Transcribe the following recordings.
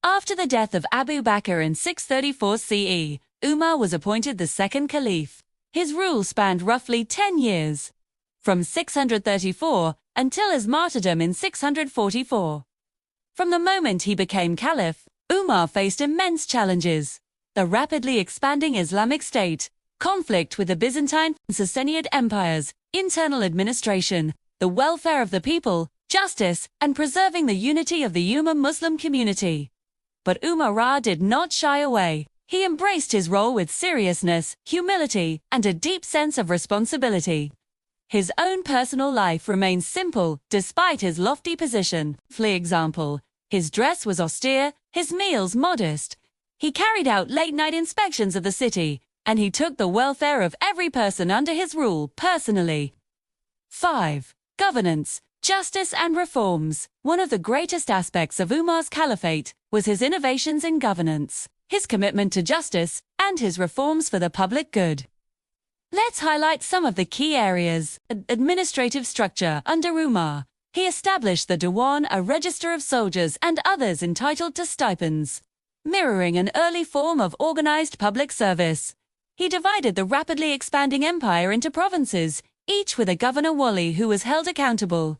After the death of Abu Bakr in 634 CE, Umar was appointed the second Caliph. His rule spanned roughly 10 years, from 634 until his martyrdom in 644. From the moment he became Caliph, Umar faced immense challenges: the rapidly expanding Islamic State, conflict with the Byzantine and Sassanid empires, internal administration, the welfare of the people, justice, and preserving the unity of the Ummah Muslim community. But Umar did not shy away. He embraced his role with seriousness, humility, and a deep sense of responsibility. His own personal life remained simple despite his lofty position. For example, his dress was austere, his meals modest. He carried out late-night inspections of the city, and he took the welfare of every person under his rule personally. 5. Governance, justice and reforms. One of the greatest aspects of Umar's caliphate was his innovations in governance, his commitment to justice, and his reforms for the public good. Let's highlight some of the key areas. Administrative structure. Under Umar, he established the Diwan, a register of soldiers and others entitled to stipends, mirroring an early form of organized public service. He divided the rapidly expanding empire into provinces, each with a governor wali who was held accountable.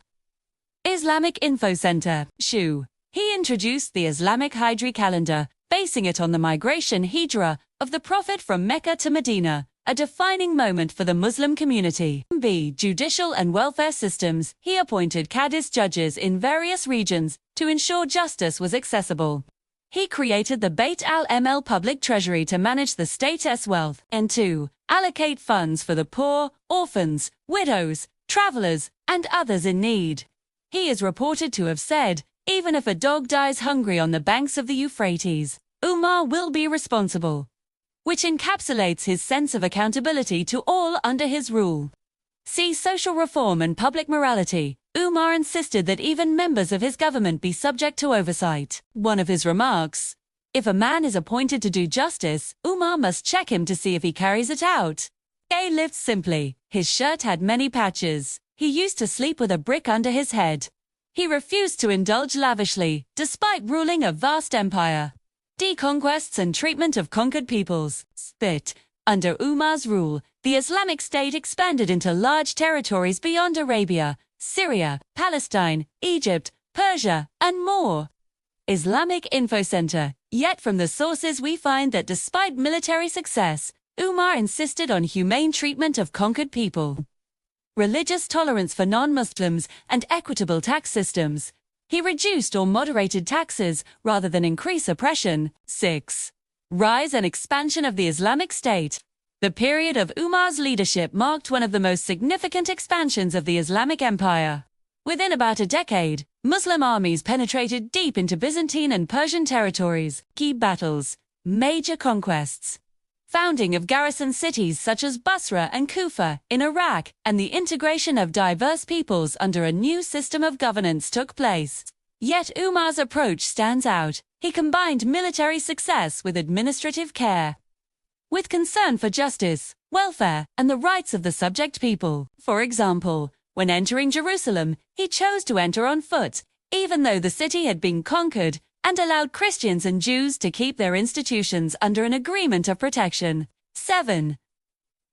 Islamic Info Center, SHU. He introduced the Islamic Hijri calendar, basing it on the migration hijra of the Prophet from Mecca to Medina, a defining moment for the Muslim community. B. Judicial and welfare systems. He appointed Qadis judges in various regions to ensure justice was accessible. He created the Bayt al-Ml public treasury to manage the state's wealth, and to allocate funds for the poor, orphans, widows, travelers, and others in need. He is reported to have said, "Even if a dog dies hungry on the banks of the Euphrates, Umar will be responsible," which encapsulates his sense of accountability to all under his rule. See social reform and public morality. Umar insisted that even members of his government be subject to oversight. One of his remarks: "If a man is appointed to do justice, Umar must check him to see if he carries it out." He lived simply. His shirt had many patches. He used to sleep with a brick under his head. He refused to indulge lavishly, despite ruling a vast empire. Deconquests and treatment of conquered peoples. Spit. Under Umar's rule, the Islamic State expanded into large territories beyond Arabia, Syria, Palestine, Egypt, Persia, and more. Islamic Info Center. Yet from the sources we find that despite military success, Umar insisted on humane treatment of conquered people, religious tolerance for non-Muslims, and equitable tax systems. He reduced or moderated taxes rather than increase oppression. 6. Rise and expansion of the Islamic State. The period of Umar's leadership marked one of the most significant expansions of the Islamic Empire. Within about a decade, Muslim armies penetrated deep into Byzantine and Persian territories. Key battles, major conquests, founding of garrison cities such as Basra and Kufa in Iraq, and the integration of diverse peoples under a new system of governance took place. Yet Umar's approach stands out. He combined military success with administrative care, with concern for justice, welfare, and the rights of the subject people. For example, when entering Jerusalem, he chose to enter on foot, even though the city had been conquered, and allowed Christians and Jews to keep their institutions under an agreement of protection. 7.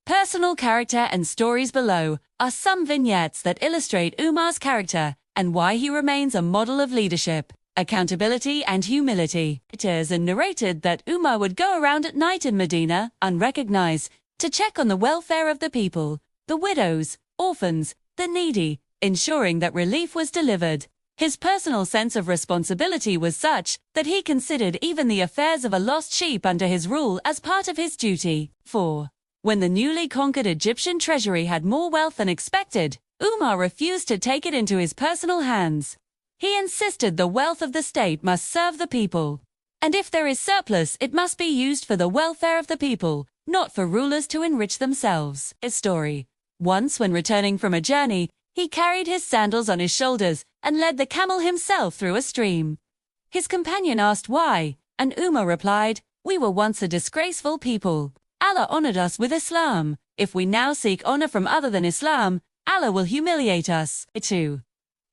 Personal character and stories. Below are some vignettes that illustrate Umar's character and why he remains a model of leadership, accountability, and humility. It is narrated that Umar would go around at night in Medina, unrecognized, to check on the welfare of the people, the widows, orphans, the needy, ensuring that relief was delivered. His personal sense of responsibility was such that he considered even the affairs of a lost sheep under his rule as part of his duty. 4. When the newly conquered Egyptian treasury had more wealth than expected, Umar refused to take it into his personal hands. He insisted the wealth of the state must serve the people, and if there is surplus, it must be used for the welfare of the people, not for rulers to enrich themselves. A story. Once when returning from a journey, he carried his sandals on his shoulders and led the camel himself through a stream. His companion asked why, and Umar replied, "We were once a disgraceful people. Allah honored us with Islam. If we now seek honor from other than Islam, Allah will humiliate us." 2.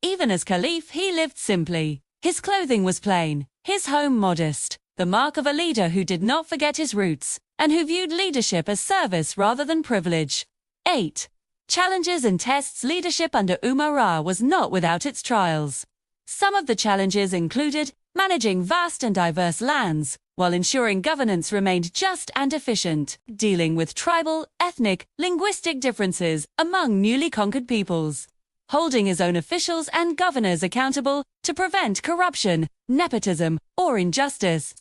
Even as Caliph, he lived simply. His clothing was plain. His home modest, the mark of a leader who did not forget his roots, and who viewed leadership as service rather than privilege. 8. Challenges and tests. Leadership under Umar was not without its trials. Some of the challenges included managing vast and diverse lands, while ensuring governance remained just and efficient, dealing with tribal, ethnic, linguistic differences among newly conquered peoples, holding his own officials and governors accountable to prevent corruption, nepotism, or injustice,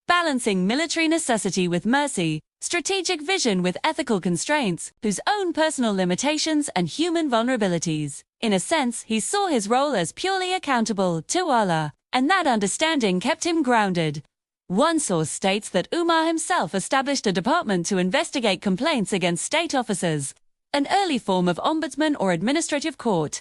balancing military necessity with mercy, strategic vision with ethical constraints, whose own personal limitations and human vulnerabilities. In a sense, he saw his role as purely accountable to Allah, and that understanding kept him grounded. One source states that Umar himself established a department to investigate complaints against state officers, an early form of ombudsman or administrative court,